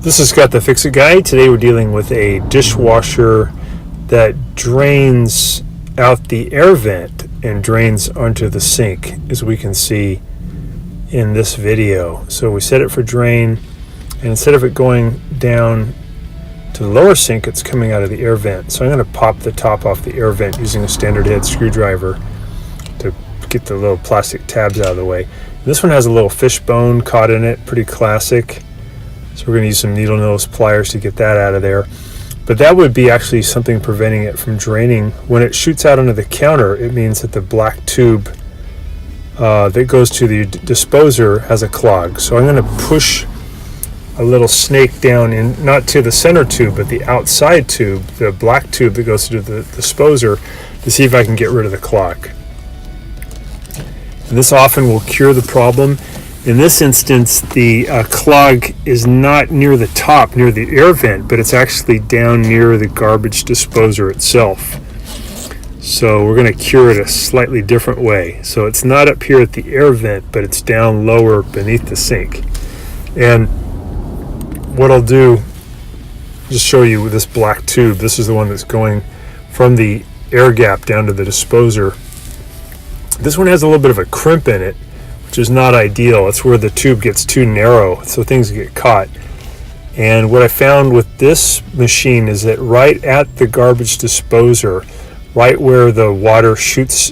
This is Scott the Fix-It Guy. Today we're dealing with a dishwasher that drains out the air vent and drains onto the sink, as we can see in this video. So we set it for drain, and instead of it going down to the lower sink, it's coming out of the air vent. So I'm going to pop the top off the air vent using a standard head screwdriver to get the little plastic tabs out of the way. This one has a little fish bone caught in it, pretty classic. So we're going to use some needle nose pliers to get that out of there. But that would be actually something preventing it from draining. When it shoots out onto the counter, it means that the black tube that goes to the disposer has a clog. So I'm going to push a little snake down in, not to the center tube, but the outside tube, the black tube that goes to the disposer, to see if I can get rid of the clog. And this often will cure the problem. In this instance, the clog is not near the top, near the air vent, but it's actually down near the garbage disposer itself. So we're going to cure it a slightly different way. So it's not up here at the air vent, but it's down lower beneath the sink. And what I'll do, just show you with this black tube. This is the one that's going from the air gap down to the disposer. This one has a little bit of a crimp in it, which is not ideal. It's where the tube gets too narrow, so things get caught. And what I found with this machine is that right at the garbage disposer, right where the water shoots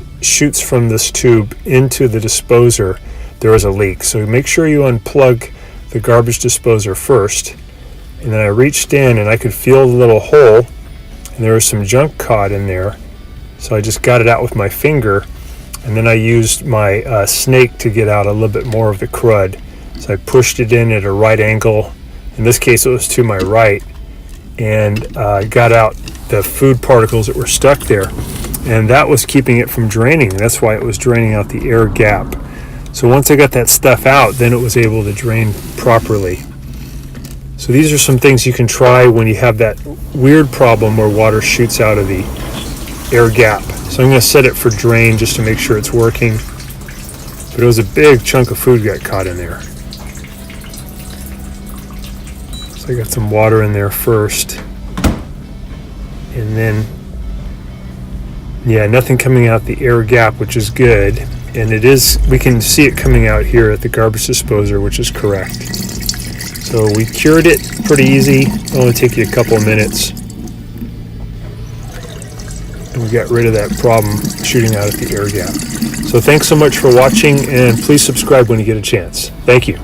from this tube into the disposer, there is a leak. So make sure you unplug the garbage disposer first. And then I reached in and I could feel the little hole, and there was some junk caught in there. So I just got it out with my finger. And then I used my snake to get out a little bit more of the crud. So I pushed it in at a right angle. In this case, it was to my right. And got out the food particles that were stuck there. And that was keeping it from draining. That's why it was draining out the air gap. So once I got that stuff out, then it was able to drain properly. So these are some things you can try when you have that weird problem where water shoots out of the air gap. So I'm going to set it for drain just to make sure it's working. But it was a big chunk of food got caught in there. So I got some water in there first. And then, yeah, nothing coming out the air gap, which is good. And it is, we can see it coming out here at the garbage disposer, which is correct. So we cured it pretty easy. It'll only take you a couple of minutes. And we got rid of that problem shooting out at the air gap. So thanks so much for watching, and please subscribe when you get a chance. Thank you.